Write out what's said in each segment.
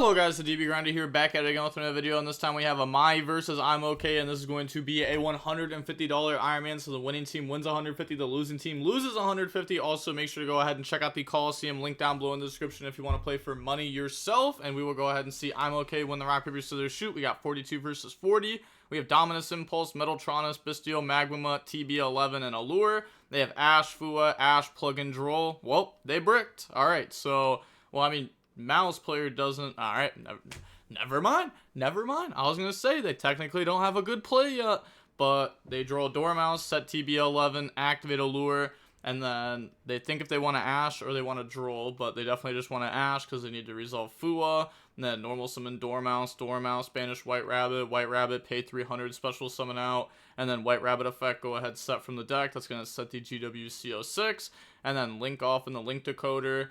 Hello guys, the DB Grinder here, back at it again with another video, and this time we have a My versus I'm Okay, and this is going to be a $150 Iron Man, so the winning team wins 150, the losing team loses 150. Also, make sure to go ahead and check out the Coliseum link down below in the description if you want to play for money yourself, and we will go ahead and see I'm Okay win the rock, paper, scissors, shoot. We got 42 versus 40. We have Dominus Impulse, Metaltronus, Bestial, Magma, TB11, and Allure. They have Ash, Fua, Ash, Plug and Droll. Well, they bricked. Alright, so, well, I mean, Maliss player doesn't. Alright, never mind. I was gonna say they technically don't have a good play yet, but they draw Dormouse, set TB11, activate Allure, and then they think if they want to Ash or they want to Droll, but they definitely just want to Ash because they need to resolve Fua. And then normal summon Dormouse, banish White Rabbit, pay 300, special summon out, and then White Rabbit effect, go ahead, set from the deck. That's gonna set the GWC06, and then link off in the link decoder.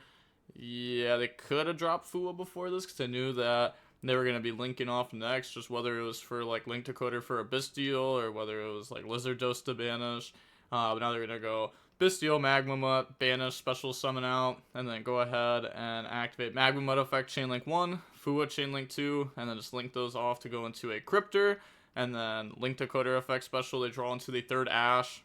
Yeah, they could have dropped Fua before this because they knew that they were going to be linking off next, just whether it was for like link decoder for a Bestial or whether it was like Lizard Dose to banish. But now they're going to go Bestial, Magma, banish, special summon out, and then go ahead and activate Magma effect, chain link 1, Fua, chain link 2, and then just link those off to go into a Cryptor, and then link decoder effect special, they draw into the third Ash,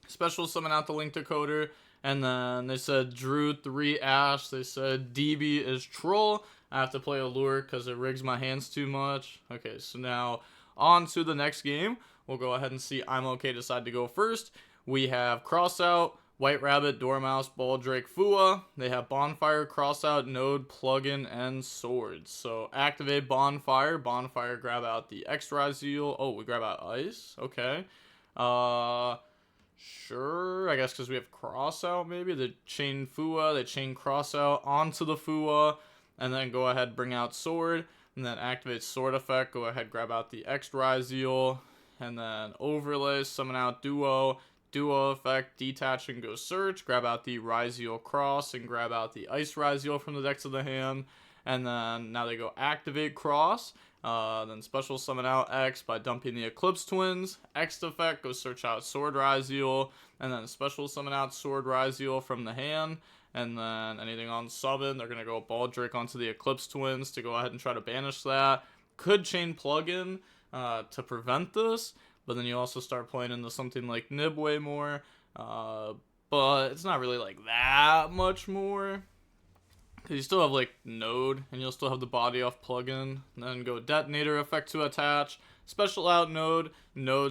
special summon out the link decoder. And then they said drew 3 Ash. They said DB is troll. I have to play Allure because it rigs my hands too much. Okay, so now on to the next game. We'll go ahead and see I'm Okay decide to go first. We have Crossout, White Rabbit, Dormouse, Baldrake, Fua. They have Bonfire, Crossout, Node, Plugin, and Swords. So activate Bonfire. Bonfire, grab out the X Ryzeal. Oh, we grab out Ice. Okay. Sure, I guess because we have Crossout maybe. They chain Fua, they chain Crossout onto the Fua, and then go ahead, bring out Sword, and then activate Sword effect. Go ahead, grab out the X Ryzeal, and then overlay, summon out Duo effect, detach and go search, grab out the Ryzeal Cross, and grab out the Ice Ryzeal from the decks of the hand, and then now they go activate Cross. Then special summon out X by dumping the Eclipse Twins. X effect, go search out Sword Ryzeal, and then special summon out Sword Ryzeal from the hand. And then anything on summon, they're going to go Baldrake onto the Eclipse Twins to go ahead and try to banish that. Could chain Plugin to prevent this, but then you also start playing into something like Nib way more. But it's not really like that much more. You still have like Node, and you'll still have the body off Plugin. Then go Detonator effect to attach. Special out Node.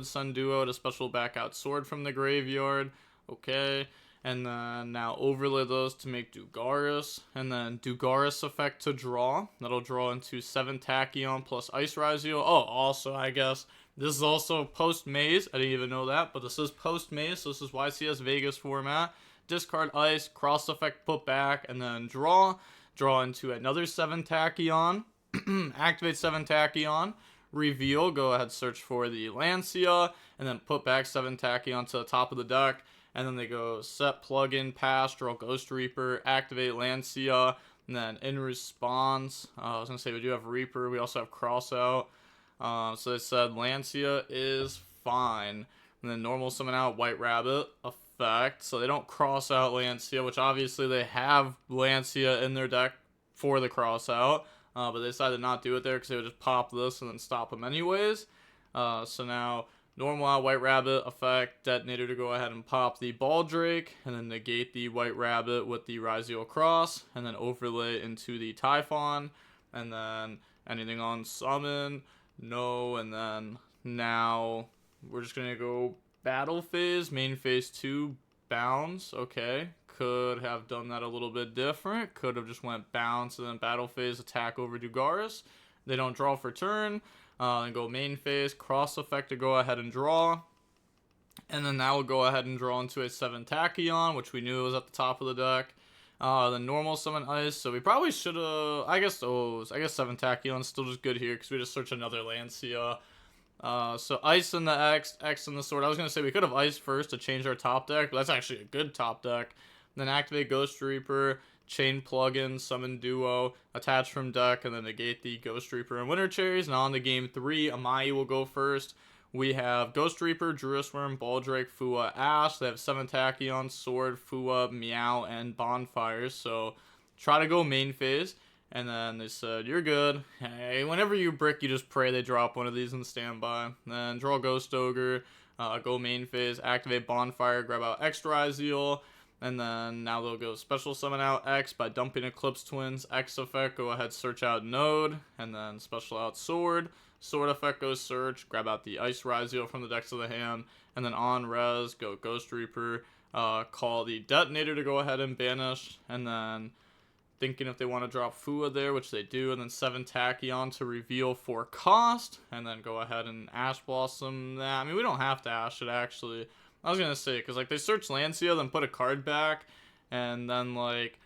Send Duo to special back out Sword from the graveyard. Okay. And then now overlay those to make Dugaris. And then Dugaris effect to draw. That'll draw into 7 Tachyon plus Ice Ryzeal. Oh, also, I guess, this is also post-Maze. I didn't even know that, but this is post-Maze, so this is YCS Vegas format. Discard Ice, cross effect put back, and then draw into another 7 Tachyon, activate 7 Tachyon, reveal, go ahead search for the Lancia, and then put back 7 Tachyon to the top of the deck, and then they go set plugin, pass, draw Ghost Reaper, activate Lancia, and then in response, I was going to say we do have Reaper, we also have Crossout, so they said Lancia is fine, and then normal summon out White Rabbit, effect, so they don't cross out Lancia, which obviously they have Lancia in their deck for the cross out, but they decided to not do it there because they would just pop this and then stop them anyways. So now normal out White Rabbit effect, Detonator to go ahead and pop the Baldrake, and then negate the White Rabbit with the Ryzeal Cross, and then overlay into the Typhon, and then anything on summon, no, and then now we're just gonna go battle phase, main phase 2, bounce. Okay, could have done that a little bit different. Could have just went bounce and then battle phase, attack over Dugaris. They don't draw for turn. And go main phase, cross effect to go ahead and draw. And then that will go ahead and draw into a 7 Tachyon, which we knew was at the top of the deck. Then normal summon Ice, so we probably should have, I guess 7 Tachyon is still just good here because we just search another Lancia. So Ice in the X in the Sword. I was going to say we could have Ice first to change our top deck, but that's actually a good top deck. Then activate Ghost Reaper, chain Plugin, summon Duo, attach from deck, and then negate the Ghost Reaper and Winter Cherries. Now on to game 3, Amai will go first. We have Ghost Reaper, Druis Worm, Baldrake, Fua, Ash. They have 7 Tachyon, Sword, Fua, Meow, and Bonfires. So try to go main phase. And then they said, you're good. Hey, whenever you brick, you just pray they drop one of these in standby. Then draw Ghost Ogre, go main phase, activate Bonfire, grab out X Ryzeal. And then now they'll go special summon out X by dumping Eclipse Twins. X effect, go ahead, search out Node. And then special out Sword. Sword effect goes search, grab out the Ice Ryzeal from the decks of the hand. And then on res, go Ghost Reaper, call the Detonator to go ahead and banish. And then thinking if they want to drop Fua there, which they do, and then 7 Tachyon to reveal for cost, and then go ahead and Ash Blossom that. I mean, we don't have to Ash it, actually. I was going to say, because, like, they search Lancia, then put a card back, and then, like,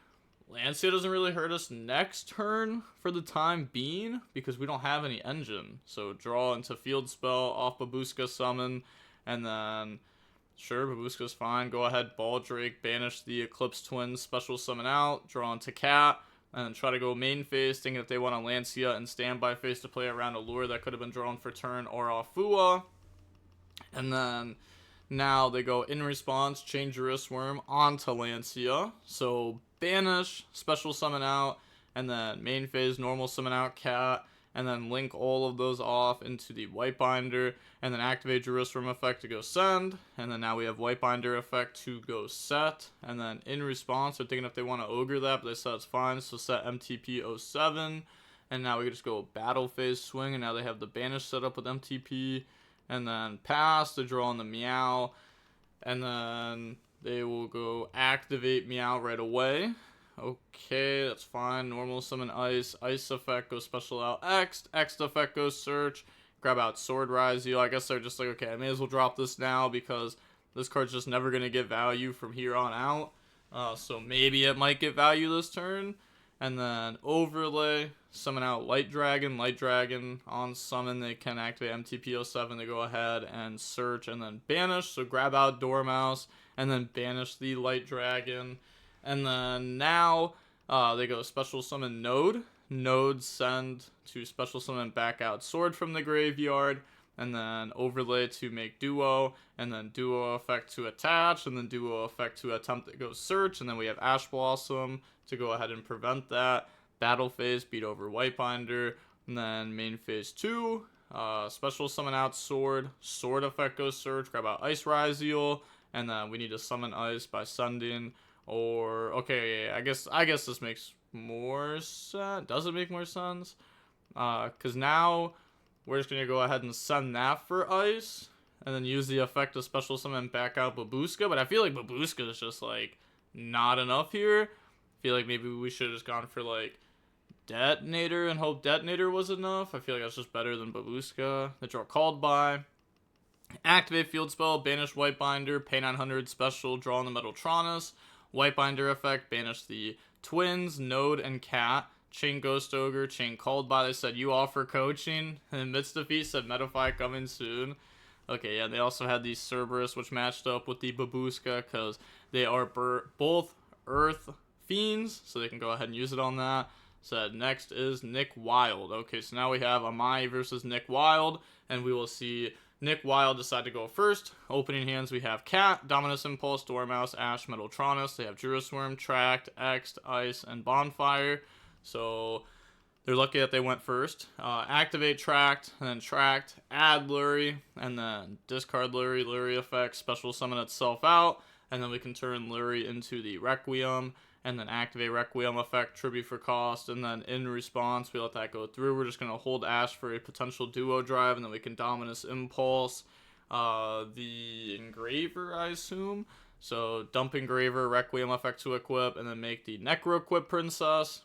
Lancia doesn't really hurt us next turn for the time being, because we don't have any engine. So draw into field spell, off Babuska summon, and then sure, Babuska's fine. Go ahead, Baldrake, banish the Eclipse Twins, special summon out, draw into Cat, and then try to go main phase, thinking if they want a Lancia and standby phase to play around a lure that could have been drawn for turn or off Fua. And then now they go in response, chain Worm onto Lancia. So banish, special summon out, and then main phase, normal summon out Cat, and then link all of those off into the White Binder, and then activate Jerusalem effect to go send, and then now we have White Binder effect to go set, and then in response, they're thinking if they want to ogre that, but they said it's fine, so set MTP 07, and now we can just go battle phase swing, and now they have the banish set up with MTP, and then pass to draw on the Meow, and then they will go activate Meow right away. Okay, that's fine. Normal summon Ice. Ice effect goes special out X. X effect goes search. Grab out Sword Ryzeal. I guess they're just like, okay, I may as well drop this now because this card's just never going to get value from here on out. So maybe it might get value this turn. And then overlay. Summon out Light Dragon. Light Dragon on summon. They can activate MTP07 to go ahead and search and then banish. So grab out Dormouse and then banish the Light Dragon. And then now they go special summon Node. Node send to special summon back out Sword from the graveyard. And then overlay to make Duo. And then Duo effect to attach. And then Duo effect to attempt to go search. And then we have Ash Blossom to go ahead and prevent that. Battle phase, beat over White Binder. And then main phase 2. Special summon out Sword. Sword effect goes search. Grab out Ice Ryzeal. And then we need to summon Ice by sending. Or, okay, yeah, I guess this makes more sense. Does it make more sense? Because now we're just going to go ahead and send that for Ice. And then use the effect of special summon back out Babuska. But I feel like Babuska is just, like, not enough here. I feel like maybe we should have just gone for, like, Detonator and hope Detonator was enough. I feel like that's just better than Babuska. They draw called by. Activate field spell, banish White Binder, pay 900 special, draw on the Metaltronus. White Binder effect, banish the Twins, Node, and Cat. Chain Ghost Ogre, chain called by. They said you offer coaching. And Midst Defeat said Metafy coming soon. Okay, yeah, they also had the Cerberus, which matched up with the Babuska because they are both Earth Fiends, so they can go ahead and use it on that. Said next is Nick Wild. Okay, so now we have Amai versus Nick Wild, and we will see Nick Wild decide to go first. Opening hands, we have Cat, Dominus Impulse, Dormouse, Ash, Metaltronus. They have Jerusalem, Tract, X, Ice, and Bonfire. So they're lucky that they went first. Activate Tract, and then Tract, add Lurie, and then discard Lurie. Lurie effect, special summon itself out, and then we can turn Lurie into the Requiem, and then activate Requiem effect, tribute for cost, and then in response, we let that go through. We're just going to hold Ash for a potential duo drive, and then we can Dominus Impulse the Engraver, I assume. So dump Engraver, Requiem effect to equip, and then make the Necro equip Princess.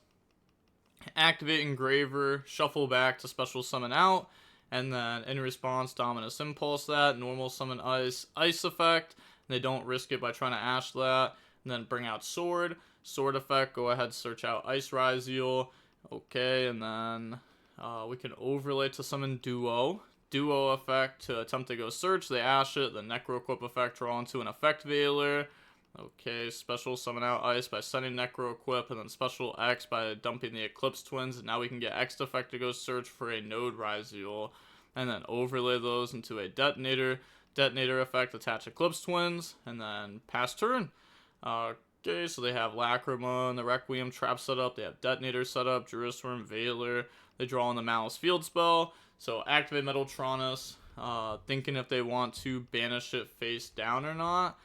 Activate Engraver, shuffle back to special summon out, and then in response, Dominus Impulse that, normal summon Ice, Ice effect. They don't risk it by trying to Ash that, and then bring out Sword. Sword effect, go ahead, search out Ice Ryzeal. Okay, and then we can overlay to summon Duo. Duo effect to attempt to go search. They Ash it. The Necro equip effect, draw into an effect Veiler. Okay, special summon out Ice by sending Necro equip, and then special X by dumping the Eclipse Twins. And now we can get X effect to go search for a Node Ryzeal. And then overlay those into a Detonator. Detonator effect, attach Eclipse Twins, and then pass turn. Okay, so they have Lacrima and the Requiem trap set up. They have Detonator set up, Jerusalem, Veiler. They draw in the Malice field spell. So activate Metaltronus, thinking if they want to banish it face down or not.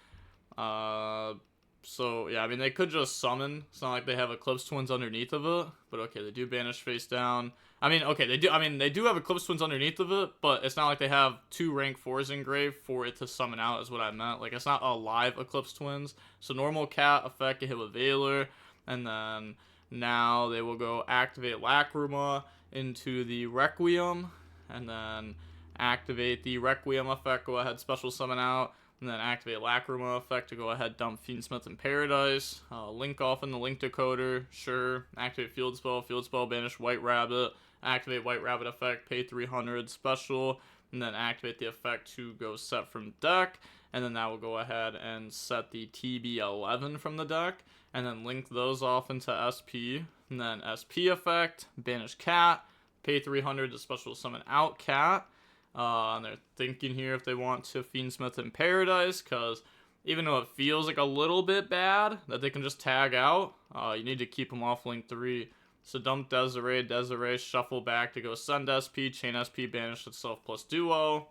So yeah, I mean they could just summon. It's not like they have Eclipse Twins underneath of it, but okay, they do banish face down. I mean, okay, they do. I mean, they do have Eclipse Twins underneath of it, but it's not like they have 2 rank 4s engraved for it to summon out. Is what I meant. Like it's not a live Eclipse Twins. So normal cat effect, hit with Veiler, and then now they will go activate Lacrima into the Requiem, and then activate the Requiem effect. Go ahead, special summon out. And then activate Lacrima effect to go ahead, dump Fiendsmith in Paradise. Link off in the Link Decoder, sure. Activate Field Spell, banish White Rabbit. Activate White Rabbit effect, pay 300, special. And then activate the effect to go set from deck. And then that will go ahead and set the TB11 from the deck. And then link those off into SP. And then SP effect, banish Cat. Pay 300 to special summon out Cat. And they're thinking here if they want to Fiendsmith in Paradise, because even though it feels like a little bit bad that they can just tag out, you need to keep them off link 3. So dump Desiree, shuffle back to go send SP, chain SP, banish itself plus duo.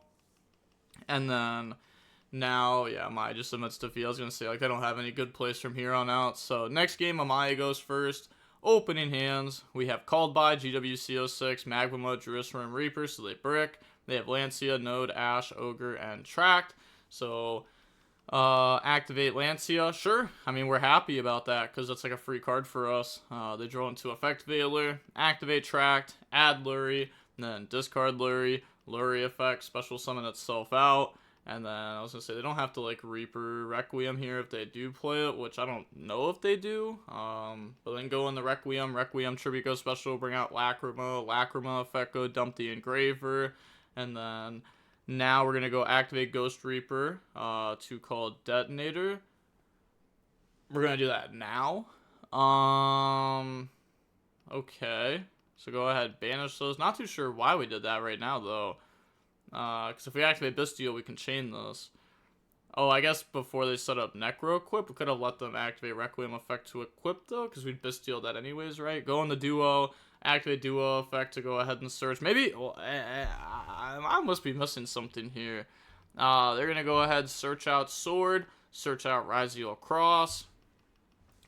And then now, yeah, Amaya just submits defeat. I was going to say, like, they don't have any good plays from here on out. So next game, Amaya goes first. Opening hands, we have Called By, GWC06, Magma, Jerusalem, Reaper, so they brick. They have Lancia, Node, Ash, Ogre, and Tract. So, activate Lancia. Sure. I mean, we're happy about that because it's like a free card for us. They draw into effect Veiler. Activate Tract. Add Lurie. Then discard Lurie. Lurie effect. Special summon itself out. And then I was going to say they don't have to like Reaper Requiem here if they do play it, which I don't know if they do. But then go in the Requiem. Requiem Tribute go special. Bring out Lacrima. Lacrima effect go dump the Engraver. And then now we're going to go activate Ghost Reaper to call Detonator. We're going to do that now. Okay. So go ahead, banish those. Not too sure why we did that right now, though. Because if we activate Bestial, we can chain this. Oh, I guess before they set up Necro Equip, we could have let them activate Requiem effect to equip, though, because we'd Bestial that anyways, right? Go in the Duo. Activate Duo effect to go ahead and search. Maybe, well, I must be missing something here. They're going to go ahead, search out Sword, search out Ryzeal Cross,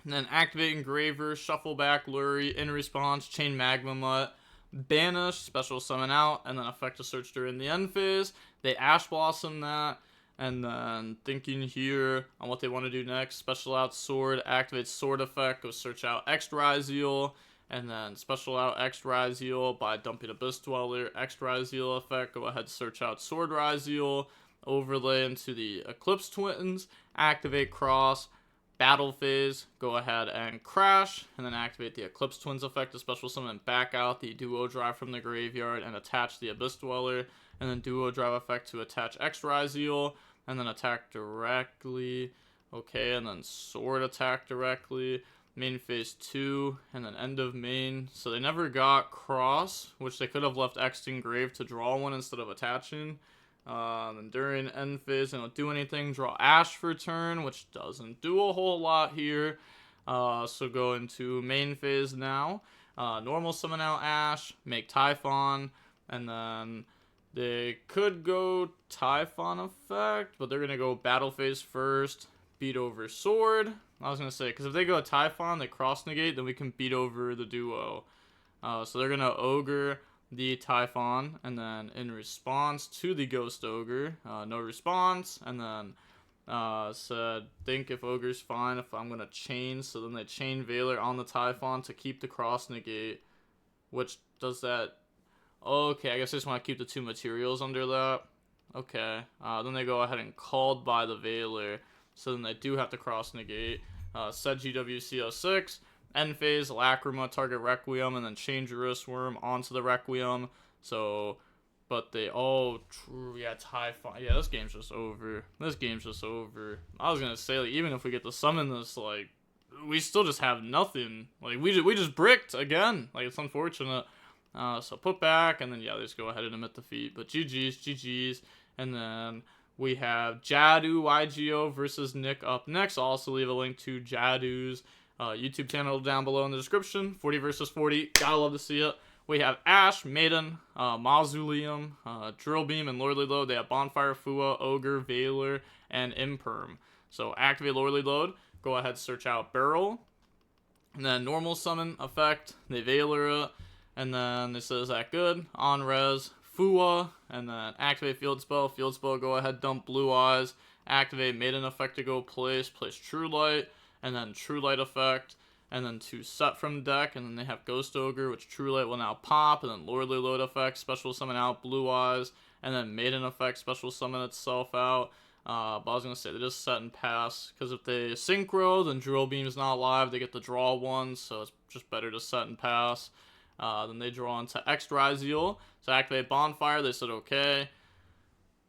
and then activate Engraver, shuffle back Lurie, in response, chain Magma Mutt, banish, special summon out, and then effect a search during the end phase. They Ash Blossom that, and then thinking here on what they want to do next, special out Sword, activate Sword effect, go search out X Ryzeal, and then special out X Ryzeal by dumping Abyss Dweller. X Ryzeal effect, go ahead, search out Sword Ryzeal, overlay into the Eclipse Twins, activate Cross, battle phase, go ahead and crash, and then activate the Eclipse Twins effect to special summon back out the Duo Drive from the graveyard and attach the Abyss Dweller, and then Duo Drive effect to attach X Ryzeal, and then attack directly. Okay, and then Sword attack directly. Main phase 2, and then end of main. So they never got Cross, which they could have left X engraved to draw one instead of attaching. And during end phase, they don't do anything. Draw Ash for turn, which doesn't do a whole lot here. So go into main phase now. Normal summon out Ash, make Typhon, and then they could go Typhon effect, but they're going to go battle phase first, beat over Sword. I was going to say, because if they go Typhon, they cross negate, then we can beat over the Duo. So they're going to Ogre the Typhon, and then in response to the Ghost Ogre, no response, and then said, think if Ogre's fine, if I'm going to chain, so then they chain Veiler on the Typhon to keep the cross negate, which does that. Okay, I guess I just want to keep the 2 materials under that. Okay, then they go ahead and Called By the Veiler, so then they do have to cross negate. Set GWC06, end phase, Lacrima, target Requiem, and then chain Jerusalem onto the Requiem. So, but they yeah, Typhon. Yeah, this game's just over. This game's just over. I was gonna say, like, even if we get to summon this, like, we still just have nothing. Like, we just bricked again. Like, it's unfortunate. So put back, and then, yeah, they just go ahead and admit defeat. But GG's, and then We have Jadu YGO versus Nick up next. I'll also leave a link to Jadu's YouTube channel down below in the description. 40 versus 40. Gotta love to see it. We have Ash, Maiden, Mausoleum, Drill Beam, and Lordly Load. They have Bonfire, Fua, Ogre, Veiler, and Imperm. So activate Lordly Load. Go ahead, search out Barrel. And then normal summon effect. They Veiler it. And then this is that good. On res, Fua. And then activate Field Spell. Field Spell, go ahead, dump Blue Eyes. Activate Maiden effect to go place True Light. And then True Light effect. And then 2 set from deck, and then they have Ghost Ogre, which True Light will now pop, and then Lordly Load effect, special summon out Blue Eyes, and then Maiden effect, special summon itself out. But I was going to say, they just set and pass, because if they synchro, then Drill Beam's not live, they get to draw one, so it's just better to set and pass. Then they draw into X Ryzeal, so activate Bonfire, they said okay.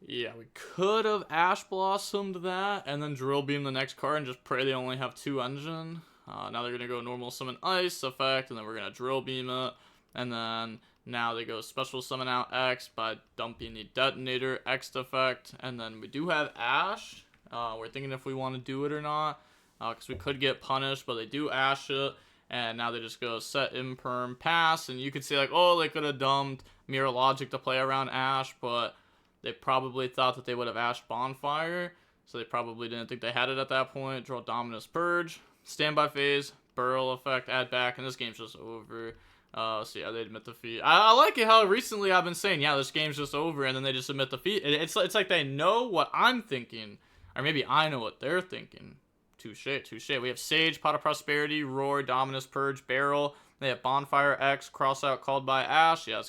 Yeah, we could have Ash Blossomed that, and then Drill Beam the next card, and just pray they only have 2 engine. Now they're going to go normal summon ice effect, and then we're going to drill beam it. And then now they go special summon out X by dumping the detonator X effect. And then we do have Ash. We're thinking if we want to do it or not, because we could get punished, but they do Ash it. And now they just go set Imperm pass. And you could say like, oh, they could have dumped Mirror Logic to play around Ash, but they probably thought that they would have Ash Bonfire. So they probably didn't think they had it at that point. Draw Dominus Purge. Standby phase, Burl effect, add back, and this game's just over. So yeah, they admit defeat. I like it how recently I've been saying, yeah, this game's just over, and then they just admit defeat. It's like they know what I'm thinking, or maybe I know what they're thinking. Touche, touche. We have Sage, Pot of Prosperity, Roar, Dominus Purge, Barrel. They have Bonfire X, Crossout, Called by Ash. Yeah,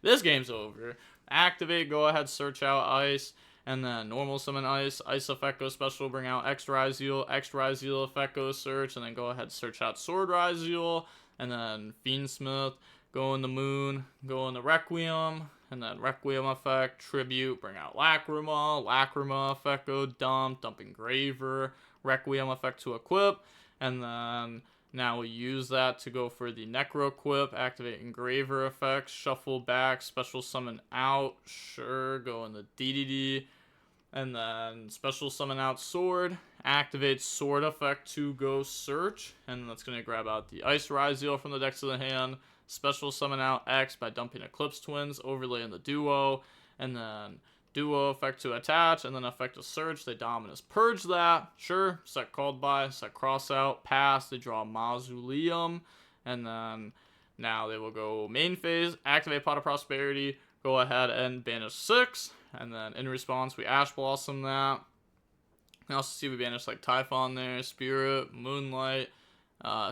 this game's over. Activate, go ahead, search out Ice. And then normal summon ice effect goes special, bring out X Ryzeal effect goes search, and then go ahead search out Sword Ryzeal, and then Fiendsmith, go in the Moon, go in the Requiem, and then Requiem effect, Tribute, bring out Lacrima effect go dump Engraver, Requiem effect to equip, and then now we use that to go for the Necro equip, activate Engraver effect, shuffle back, special summon out, sure, go in the DDD, and then special summon out Sword, activate Sword effect to go search, and that's going to grab out the Ice Ryzeal from the decks of the hand, special summon out X by dumping Eclipse Twins, overlay in the Duo, and then Duo effect to attach, and then effect to search, they Dominus Purge that, sure, set Called by, set Cross out, pass, they draw Mausoleum, and then now they will go main phase, activate Pot of Prosperity, go ahead and banish 6, and then in response we Ash Blossom that. You can also see we banish like Typhon there, Spirit, Moonlight,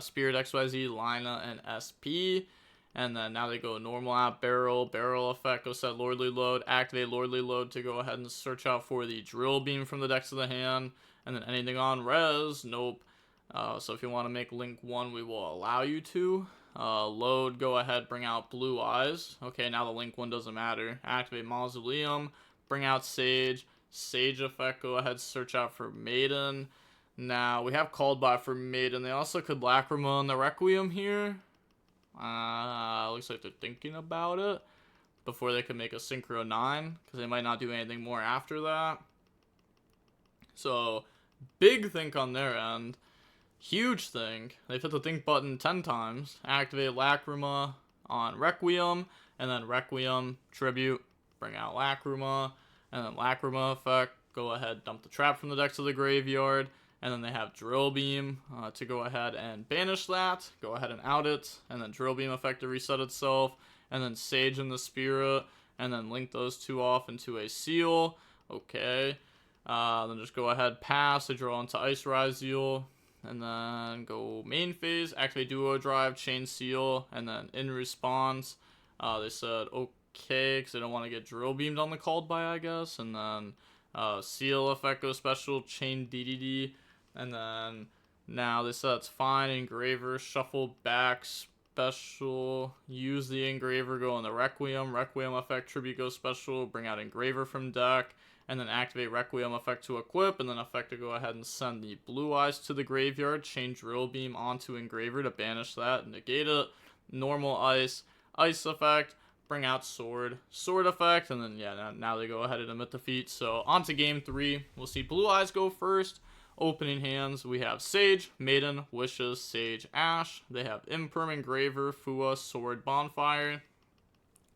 Spirit XYZ, Lina, and SP. And then now they go normal out, Barrel effect, go set Lordly Load, activate Lordly Load to go ahead and search out for the Drill Beam from the decks of the hand. And then anything on res, nope. So if you want to make Link 1, we will allow you to. Load, go ahead, bring out Blue Eyes. Okay, now the Link 1 doesn't matter. Activate Mausoleum, bring out Sage effect, go ahead, search out for Maiden. Now, we have Called by for Maiden. They also could Lacrima on the Requiem here. Looks like they're thinking about it before they can make a Synchro 9, because they might not do anything more after that. So, big think on their end. Huge think. They've hit the think button 10 times. Activate Lacrima on Requiem, and then Requiem, Tribute, bring out Lacrima, and then Lacrima effect, go ahead, dump the trap from the decks of the graveyard, and then they have Drill Beam to go ahead and banish that, go ahead and out it, and then Drill Beam effect to reset itself, and then Sage in the Spirit, and then link those 2 off into a Seal. Okay. Then just go ahead, pass, they draw into Ice Ryzeal, and then go main phase, activate Duo Drive, Chain Seal, and then in response, they said okay, because they don't want to get Drill Beamed on the Called by, I guess, and then Seal effect goes special, Chain DDD, and then now they said it's fine, Engraver, shuffle back, special, use the Engraver, go on the Requiem effect, Tribute goes special, bring out Engraver from deck, and then activate Requiem effect to equip, and then effect to go ahead and send the Blue Eyes to the graveyard, chain Drill Beam onto Engraver to banish that and negate it, normal ice effect, bring out Sword. Sword effect, and then, yeah, now they go ahead and emit defeat. So, on to game 3. We'll see Blue Eyes go first. Opening hands, we have Sage, Maiden, Wishes, Sage, Ash. They have Imperm, Engraver, Fua, Sword, Bonfire.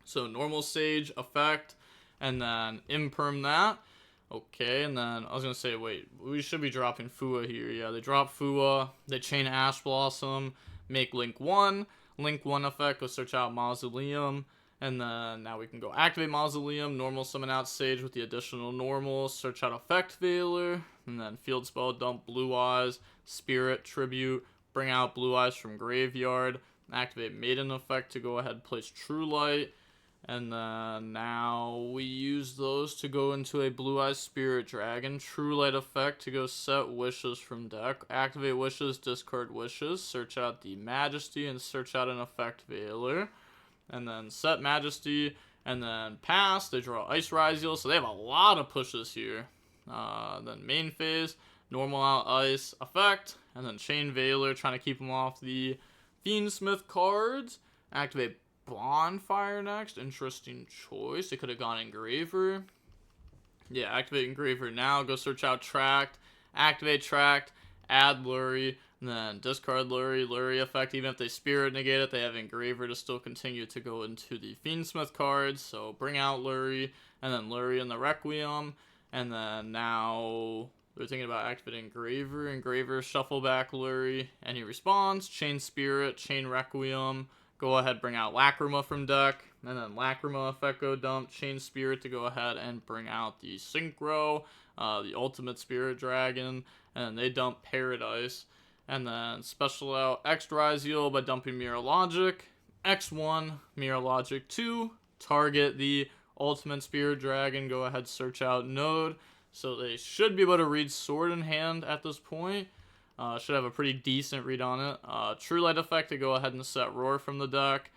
So, normal Sage effect, and then Imperm that. Okay, and then I was going to say, wait, we should be dropping Fua here. Yeah, they drop Fua, they chain Ash Blossom, make Link 1. Link 1 effect, go search out Mausoleum. And then now we can go activate Mausoleum, normal summon out Sage with the additional normal, search out Effect Veiler, and then field spell dump Blue Eyes, Spirit, Tribute, bring out Blue Eyes from Graveyard, activate Maiden effect to go ahead place True Light, and then now we use those to go into a Blue Eyes Spirit Dragon, True Light effect to go set Wishes from deck, activate Wishes, discard Wishes, search out the Majesty, and search out an Effect Veiler. And then set Majesty, and then pass, they draw Ice Ryzeal, so they have a lot of pushes here. Then main phase, normal out Ice, effect, and then Chain Veiler, trying to keep them off the Fiendsmith cards. Activate Bonfire next, interesting choice, they could have gone Engraver. Yeah, activate Engraver now, go search out Tract, activate Tract, add Lurie, and then discard Lurie, Lurie effect, even if they Spirit negate it, they have Engraver to still continue to go into the Fiendsmith cards, so bring out Lurie, and then Lurie in the Requiem, and then now they're thinking about activating Engraver, Engraver, shuffle back Lurie, and he responds, Chain Spirit, Chain Requiem, go ahead, bring out Lacrima from deck, and then Lacrima effect go dump, Chain Spirit to go ahead and bring out the Synchro, the Ultimate Spirit Dragon, and they dump Paradise, and then special out X Ryzeal by dumping Mirror Logic, X1, Mirror Logic 2, target the Ultimate Spirit Dragon, go ahead search out Node, so they should be able to read Sword in hand at this point, should have a pretty decent read on it, True Light effect to go ahead and set Roar from the deck,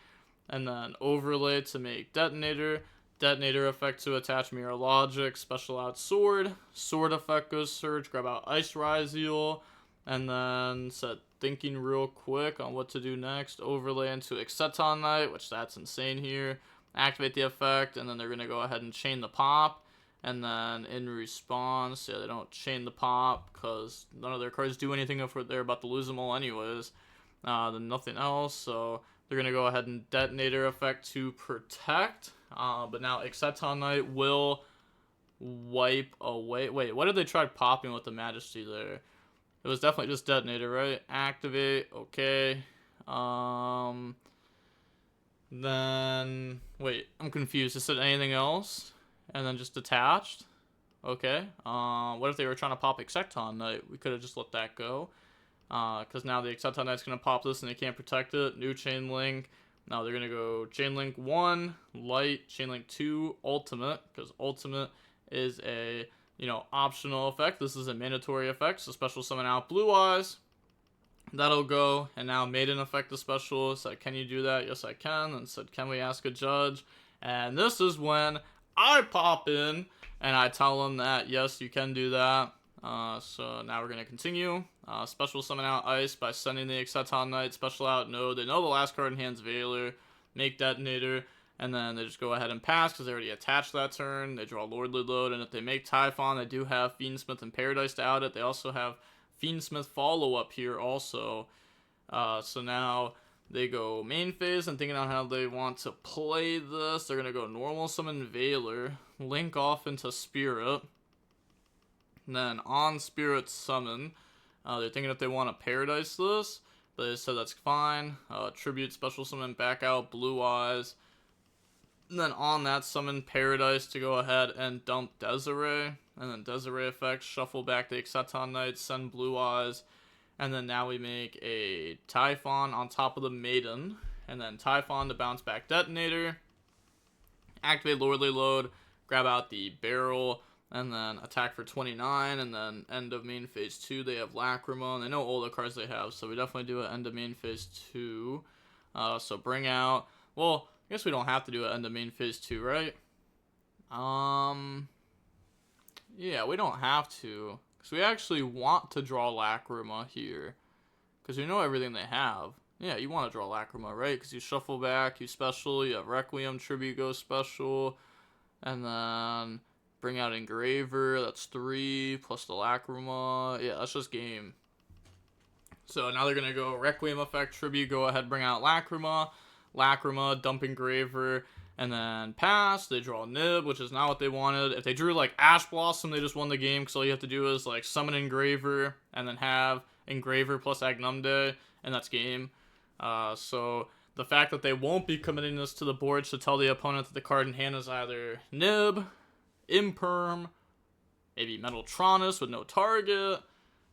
and then Overlay to make Detonator, Detonator effect to attach Mirror Logic, special out Sword, Sword effect goes search, grab out Ice Ryzeal, and then set Thinking real quick on what to do next, Overlay into Exceton Knight, which that's insane here, activate the effect, and then they're going to go ahead and chain the pop, and then in response, yeah, they don't chain the pop, because none of their cards do anything if they're about to lose them all anyways, then nothing else, so they're going to go ahead and Detonator effect to protect, but now Exceton Knight will wipe away. Wait, what did they try popping with the Majesty there? It was definitely just Detonator, right? Activate, okay. Then, wait, I'm confused. It said anything else? And then just detached? Okay. What if they were trying to pop Exceton Knight? We could have just let that go. Because now the Exceton Knight's going to pop this and they can't protect it. New Chain Link. Now they're going to go Chain Link 1, Light, Chain Link 2, Ultimate. Because Ultimate is a, optional effect. This is a mandatory effect. So special summon out Blue Eyes. That'll go. And now Maiden effect the special. Said, can you do that? Yes, I can. And said, can we ask a judge? And this is when I pop in and I tell them that, yes, you can do that. So now we're going to continue. Special summon out Ice by sending the Exceton Knight. Special out Node. They know the last card in hand's Veiler. Make Detonator. And then they just go ahead and pass because they already attached that turn. They draw Lordly Load. And if they make Typhon, they do have Fiendsmith and Paradise to out it. They also have Fiendsmith follow-up here also. So now they go main phase and thinking on how they want to play this. They're going to go normal summon Veiler. Link off into Spirit. And then on Spirit summon. They're thinking if they want to Paradise this. But they said that's fine. Tribute special summon back out Blue Eyes. And then on that summon Paradise to go ahead and dump Desiree. And then Desiree effect, shuffle back the Exceton Knight, send Blue Eyes. And then now we make a Typhon on top of the Maiden. And then Typhon to bounce back Detonator. Activate Lordly Load, grab out the Barrel, and then attack for 29. And then end of main phase 2, they have Lacrima. And they know all the cards they have, so we definitely do an end of main phase 2. So bring out, well, I guess we don't have to do it end of main phase 2, right? Yeah, we don't have to. Because we actually want to draw Lacrima here. Because we know everything they have. Yeah, you want to draw Lacrima, right? Because you shuffle back, you special, you have Requiem, Tribute go special, and then bring out Engraver, that's 3, plus the Lacrima. Yeah, that's just game. So now they're going to go Requiem effect, Tribute, go ahead, bring out Lacrima, dump Engraver, and then pass. They draw Nib, which is not what they wanted. If they drew like Ash Blossom, they just won the game, because all you have to do is like summon Engraver, and then have Engraver plus Agnumde, and that's game. So the fact that they won't be committing this to the board should tell the opponent that the card in hand is either Nib, Imperm, maybe Metaltronus with no target.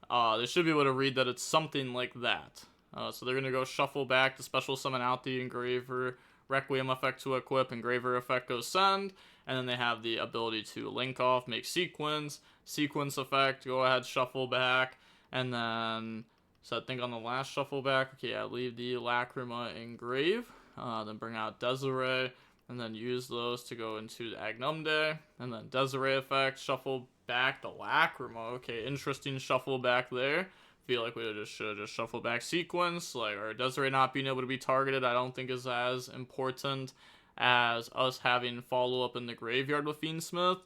They should be able to read that it's something like that. So they're going to go shuffle back to special summon out the Engraver, Requiem effect to equip, Engraver effect goes send, and then they have the ability to link off, make sequence effect, go ahead, shuffle back, and then, so I think on the last shuffle back, okay, I leave the Lacrima Engrave, then bring out Desiree, and then use those to go into the Agnumde, and then Desiree effect, shuffle back the Lacrima. Okay, interesting shuffle back there. Feel like we should have just shuffled back sequence, like, or Desiree not being able to be targeted, I don't think is as important as us having follow-up in the graveyard with Fiendsmith.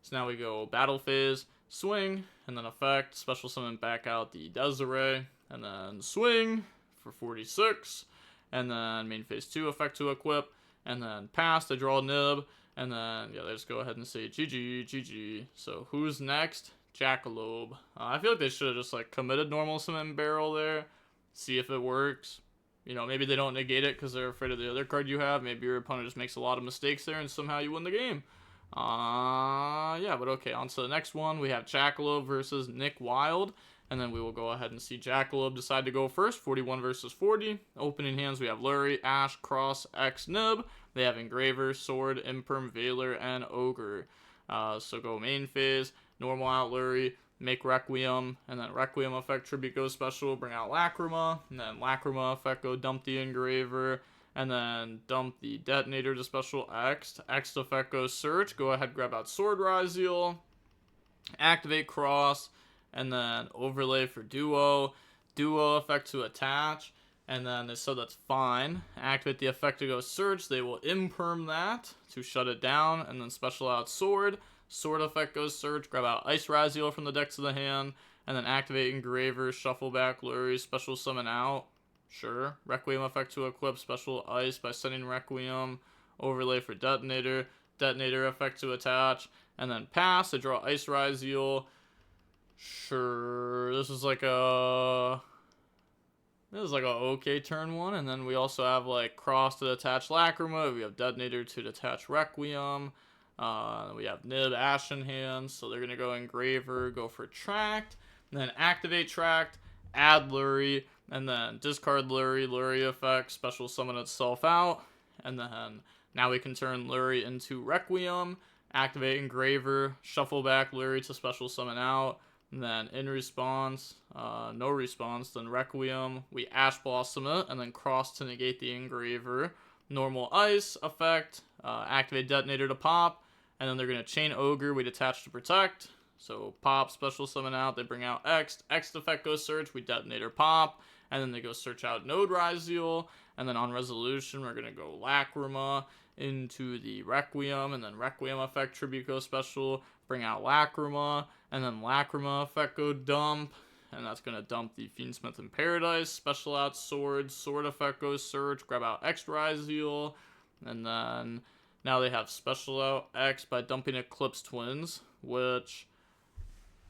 So now we go battle phase, swing, and then effect, special summon back out the Desiree, and then swing for 46, and then main phase 2, effect to equip, and then pass, they draw Nib, and then, yeah, they just go ahead and say GG, GG. So who's next? Jackalope. I feel like they should have just, like, committed normal summon barrel there, see if it works. You know, maybe they don't negate it because they're afraid of the other card you have. Maybe your opponent just makes a lot of mistakes there and somehow you win the game. Yeah, but okay, on to the next one. We have Jackalope versus Nick Wild. And then we will go ahead and see Jackalope decide to go first. 41 versus 40. Opening hands, we have Lurie, Ash, Cross, X, Nib. They have Engraver, Sword, Imperm, Veiler, and Ogre. So go main phase, normal out Lurie, make Requiem, and then Requiem effect tribute go special, bring out Lacrima, and then Lacrima effect go dump the Engraver, and then dump the Detonator to special X. X effect goes search, go ahead grab out Sword Ryzeal, activate Cross, and then overlay for Duo effect to attach, and then they said that's fine. Activate the effect to go search, they will imperm that to shut it down, and then special out Sword effect goes search, grab out Ice Ryzeal from the deck to the hand, and then activate Engraver, shuffle back Lurie, special summon out, sure. Requiem effect to equip, special Ice by sending Requiem, overlay for Detonator effect to attach, and then pass, to draw Ice Ryzeal, sure. This is like a okay turn one, and then we also have like Cross to attach Lacrima, we have Detonator to detach Requiem, we have Nib, Ash in hand, so they're gonna go Engraver, go for Tract, and then activate Tract, add Lurie, and then discard Lurie effect, special summon itself out, and then now we can turn Lurie into Requiem, activate Engraver, shuffle back Lurie to special summon out, and then in response, no response, then Requiem, we Ash Blossom it, and then Cross to negate the Engraver, normal Ice effect, activate Detonator to pop, and then they're going to chain Ogre, we detach to protect, so pop, special summon out, they bring out X effect goes search, we Detonator pop, and then they go search out Node Ryzeal, and then on resolution, we're going to go Lacrima into the Requiem, and then Requiem effect tribute go special, bring out Lacrima, and then Lacrima effect go dump, and that's going to dump the Fiendsmith in Paradise, special out Sword effect goes search, grab out X Ryzeal, and then now they have special out X by dumping Eclipse Twins, which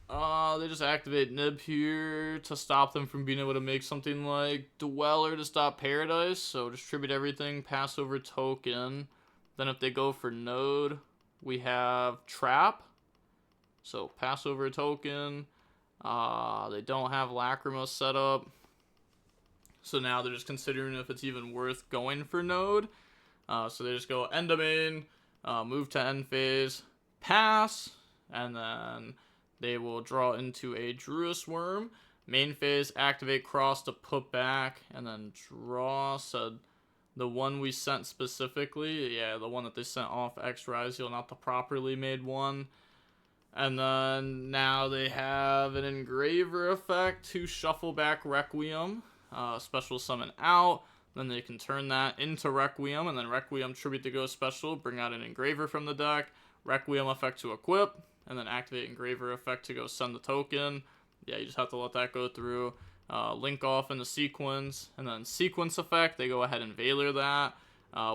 they just activate Nib here to stop them from being able to make something like Dweller to stop Paradise, so distribute everything, pass over token. Then if they go for Node, we have Trap, so pass over token. They don't have Lacrima set up, so now they're just considering if it's even worth going for Node. So they just go end of main, move to end phase, pass, and then they will draw into a Druis Worm. Main phase, activate Cross to put back, and then draw. So the one we sent specifically, yeah, the one that they sent off X Ryzeal, not the properly made one. And then now they have an Engraver effect to shuffle back Requiem. special summon out. Then they can turn that into Requiem, and then Requiem tribute to go special, bring out an Engraver from the deck, Requiem effect to equip, and then activate Engraver effect to go send the token. Yeah, you just have to let that go through. Link off in the sequence, and then sequence effect, they go ahead and Veiler that.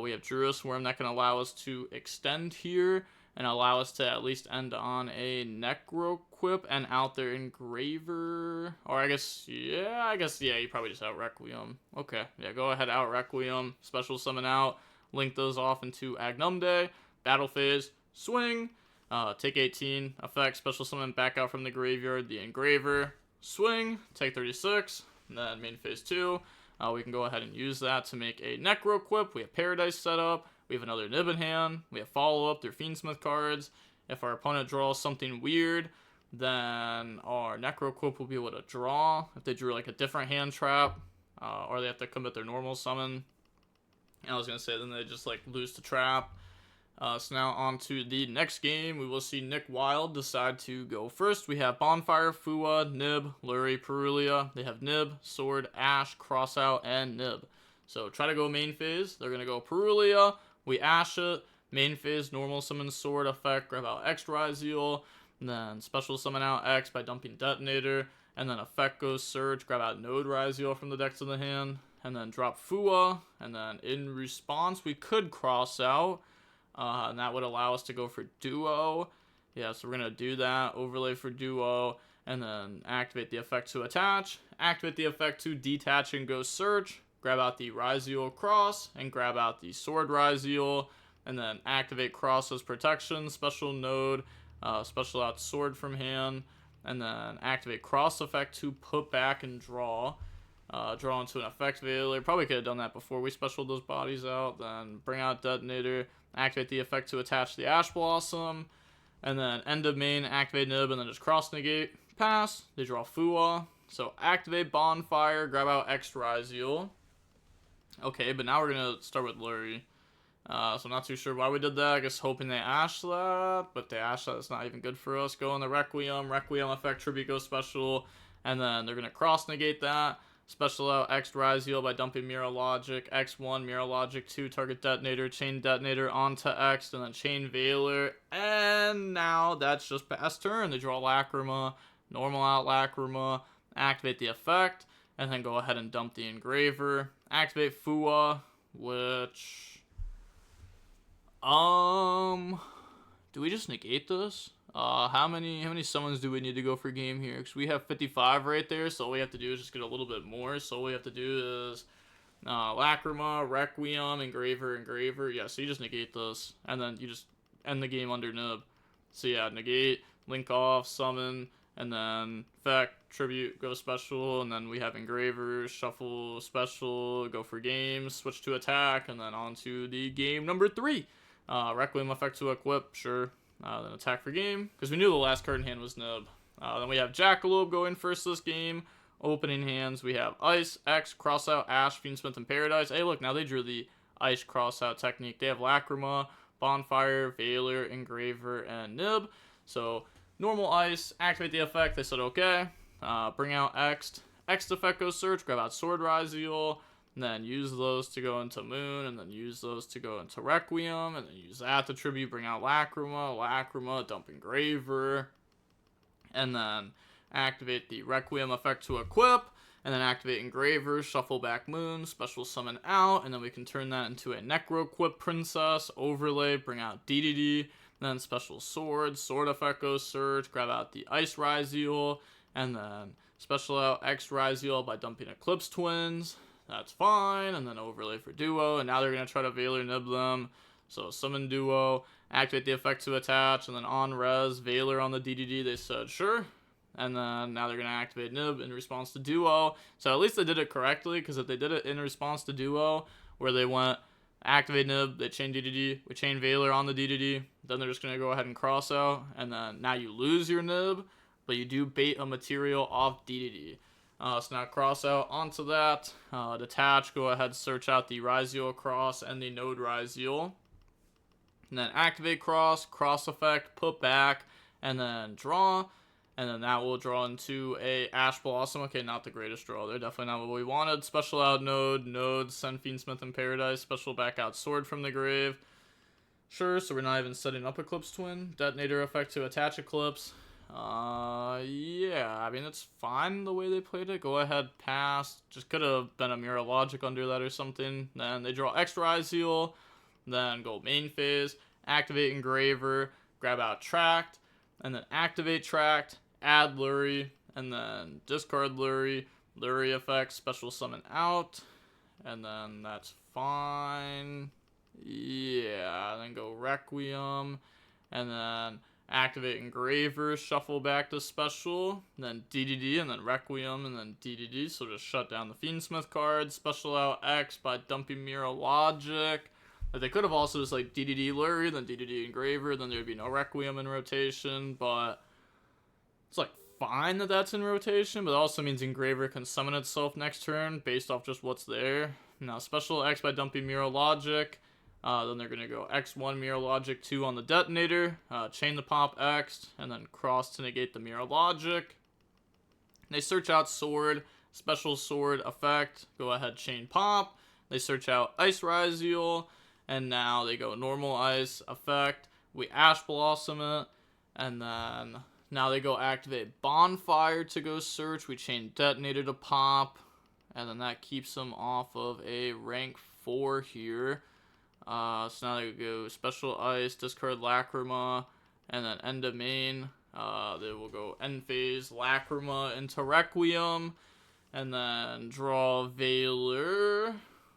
We have Druid Worm that can allow us to extend here, and allow us to at least end on a Necroquip and out their Engraver. Or I guess, yeah, you probably just out Requiem. Okay, yeah, go ahead, out Requiem, special summon out, link those off into Agnumde, battle phase, swing, take 18, effect, special summon back out from the graveyard, the Engraver, swing, take 36, and then main phase 2. We can go ahead and use that to make a Necroquip. We have Paradise set up. We have another Nib in hand. We have follow-up through Fiendsmith cards. If our opponent draws something weird, then our Necroquip will be able to draw. If they drew like a different hand trap, or they have to commit their normal summon. And I was going to say, then they just like lose the trap. So now on to the next game. We will see Nick Wild decide to go first. We have Bonfire, Fua, Nib, Lurie, Perulia. They have Nib, Sword, Ash, Crossout, and Nib. So try to go main phase. They're going to go Perulia. We Ash it. Main phase, normal summon Sword effect, grab out X Ryzeal. And then special summon out X by dumping Detonator. And then effect goes Surge, grab out Node Ryzeal from the deck to the hand. And then drop Fua. And then in response, we could cross out. And that would allow us to go for Duo. Yeah, so we're going to do that. Overlay for Duo. And then activate the effect to attach. Activate the effect to detach and go search. Grab out the Ryzeal Cross. And grab out the Sword Ryzeal. And then activate Cross as protection. Special node. Special out Sword from hand. And then activate Cross effect to put back and draw. Draw into an effect Veiler. Probably could have done that before we specialed those bodies out. Then bring out Detonator. Activate the effect to attach the Ash Blossom. And then end of main, activate Nib, and then just cross negate. Pass. They draw Fua. So activate Bonfire, grab out X Ryzeal. Okay, but now we're going to start with Lurie. So I'm not too sure why we did that. I guess hoping they Ash that. But they Ash that, it's not even good for us. Go on the Requiem. Requiem effect, tribute go special. And then they're going to cross negate that. Special out X Ryzeal by dumping Mirror Logic, X1, Mirror Logic 2, target Detonator, chain Detonator onto X, and then chain Veiler. And now that's just past turn. They draw Lacrima, normal out Lacrima, activate the effect, and then go ahead and dump the Engraver. Activate Fua, which... do we just negate this? How many summons do we need to go for game here? Because we have 55 right there, so all we have to do is just get a little bit more. So all we have to do is Lacrima, Requiem, Engraver. Yeah, so you just negate this, and then you just end the game under Nib. So yeah, negate, link off, summon, and then effect, tribute, go special, and then we have Engraver, shuffle, special, go for game, switch to attack, and then on to the game number 3. Requiem effect to equip, sure. Then attack for game, because we knew the last card in hand was Nib. Then we have Jackalope going first this game. Opening hands, we have Ice, X, Crossout, Ash, Fiendsmith, and Paradise. Hey, look, now they drew the Ice Crossout technique. They have Lacrima, Bonfire, Veiler, Engraver, and Nib. So, normal Ice, activate the effect. They said okay. Bring out X. X effect goes search, grab out Sword Ryzeal. And then use those to go into Moon, and then use those to go into Requiem, and then use that to tribute, bring out Lacrima, dump Engraver, and then activate the Requiem effect to equip, and then activate Engraver, shuffle back Moon, special summon out, and then we can turn that into a Necroquip Princess, overlay, bring out DDD, then special Sword effect goes Surge, grab out the Ice Ryzeal, and then special out X Ryzeal by dumping Eclipse Twins. That's fine, and then overlay for Duo, and now they're going to try to Veiler Nib them. So summon Duo, activate the effect to attach, and then on res, Veiler on the DDD, they said sure. And then now they're going to activate Nib in response to Duo. So at least they did it correctly, because if they did it in response to Duo, where they went activate Nib, they chain DDD, we chain Veiler on the DDD, then they're just going to go ahead and cross out, and then now you lose your Nib, but you do bait a material off DDD. So now cross out onto that, detach, go ahead, search out the Ryzeal Cross and the Node Ryzeal. And then activate cross effect, put back, and then draw. And then that will draw into a Ash Blossom. Okay, not the greatest draw. They're definitely not what we wanted. Special out Node, send Fiendsmith in Paradise. Special back out Sword from the grave. Sure, so we're not even setting up Eclipse Twin. Detonator effect to attach Eclipse. Yeah, I mean, it's fine the way they played it. Go ahead, pass. Just could have been a Mirror Logic under that or something. Then they draw extra Ryzeal. Then go main phase, activate Engraver, grab out Tract, and then activate Tract, add Lurie, and then discard Lurie, Lurie effect, special summon out, and then that's fine. Yeah, then go Requiem, and then activate Engraver, shuffle back to special, then DDD, and then Requiem, and then DDD, so just shut down the Fiendsmith card, special out X by dumping Mirror Logic. Like, they could have also just, like, DDD Lurie, then DDD Engraver, then there'd be no Requiem in rotation, but it's, like, fine that that's in rotation, but it also means Engraver can summon itself next turn based off just what's there. Now, special X by dumping Mirror Logic, then they're going to go X1 Mirror Logic 2 on the Detonator, chain the pop X, and then cross to negate the Mirror Logic. They search out Sword, special Sword effect, go ahead chain pop. They search out Ice Ryzeal, and now they go normal Ice effect, we Ash Blossom it, and then now they go activate Bonfire to go search, we chain Detonator to pop, and then that keeps them off of a rank 4 here. So now they go special Ice, discard Lacrima, and then end of main. They will go end phase, Lacrima into Requiem, and then draw Veiler.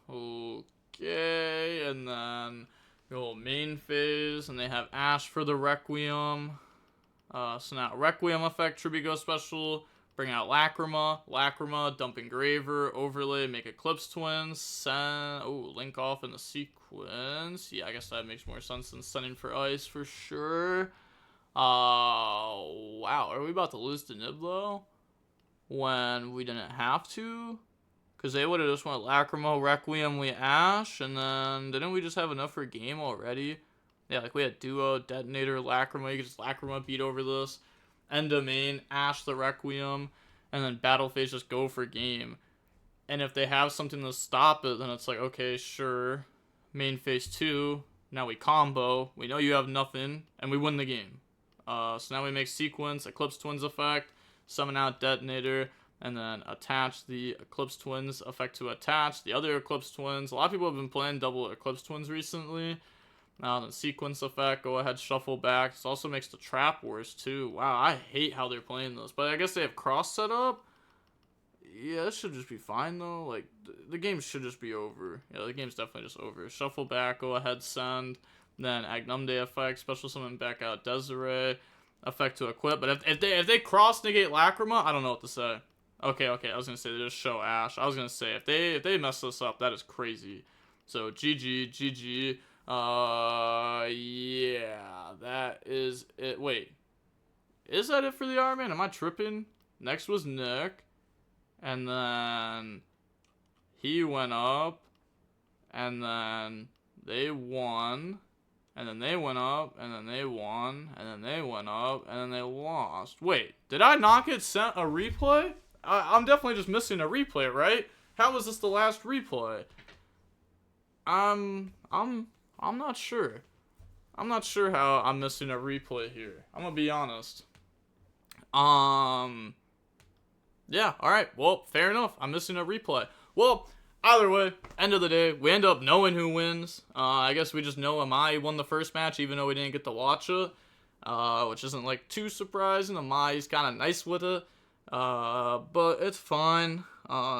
Okay, and then go main phase, and they have Ash for the Requiem. So now Requiem effect, Tribute go special, bring out Lacrima, dump Engraver, overlay, make Eclipse Twins, send, link off in the sequence. Yeah, I guess that makes more sense than sending for Ice for sure. Wow, are we about to lose to Niblo when we didn't have to? Because they would have just went Lacrima, Requiem, we Ash, and then didn't we just have enough for a game already? Yeah, like we had Duo, Detonator, Lacrima. You could just Lacrima beat over this. End of main, Ash the Requiem, and then Battle Phase just go for game. And if they have something to stop it, then it's like, okay, sure. Main phase 2, now we combo. We know you have nothing, and we win the game. So now we make sequence, Eclipse Twins effect, summon out Detonator, and then attach the Eclipse Twins effect to attach the other Eclipse Twins. A lot of people have been playing double Eclipse Twins recently. Now the sequence effect, go ahead, shuffle back. This also makes the trap worse too. Wow, I hate how they're playing this. But I guess they have cross set up. Yeah, this should just be fine though. Like, the game should just be over. Yeah, the game's definitely just over. Shuffle back, go ahead, send. Then Agnumde effect, special summon back out Desiree. Effect to equip. But if they cross negate Lacrima, I don't know what to say. Okay, I was gonna say they just show Ash. I was gonna say if they mess this up, that is crazy. So GG. Yeah, that is it. Wait, is that it for the IronMan? Am I tripping? Next was Nick, and then he went up, and then they won, and then they went up, and then they won, and then they went up, and then they lost. Wait, did I not get sent a replay? I'm definitely just missing a replay, right? How was this the last replay? I'm not sure. I'm not sure how I'm missing a replay here. I'm gonna be honest. Yeah, alright. Well, fair enough. I'm missing a replay. Well, either way, end of the day, we end up knowing who wins. I guess we just know Amai won the first match, even though we didn't get to watch it. Which isn't, like, too surprising. Amai's kind of nice with it. But it's fine.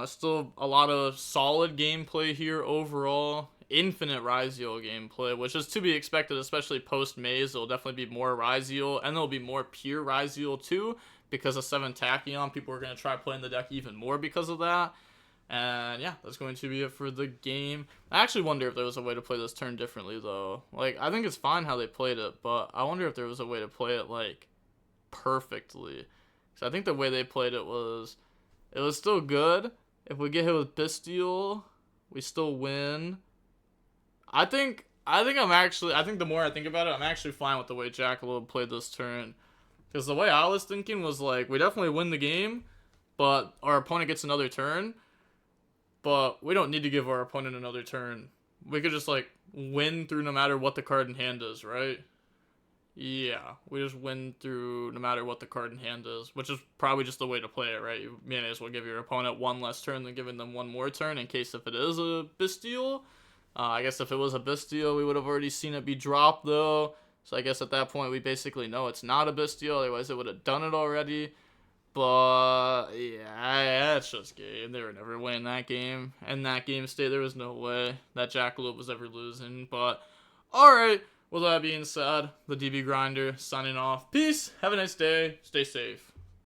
Still a lot of solid gameplay here overall. Infinite Ryzeal gameplay, which is to be expected, especially post-Maze. There'll definitely be more Ryzeal, and there'll be more pure Ryzeal too, because of 7 Tachyon. People are going to try playing the deck even more because of that. And yeah, that's going to be it for the game. I actually wonder if there was a way to play this turn differently, though. Like, I think it's fine how they played it, but I wonder if there was a way to play it, like, perfectly. Because I think the way they played it was still good. If we get hit with Bestial, we still win. I think the more I think about it, I'm actually fine with the way Jackalope played this turn. Because the way I was thinking was like, we definitely win the game, but our opponent gets another turn. But we don't need to give our opponent another turn. We could just like win through no matter what the card in hand is, right? Yeah, we just win through no matter what the card in hand is, which is probably just the way to play it, right? You may as well give your opponent one less turn than giving them one more turn in case if it is a Bestial. I guess if it was a Bestial, we would have already seen it be dropped, though. So I guess at that point, we basically know it's not a Bestial, otherwise it would have done it already. But, yeah, it's just game. They were never winning that game. And that game state, there was no way that Jackalope was ever losing. But, alright. With that being said, the DB Grinder signing off. Peace. Have a nice day. Stay safe.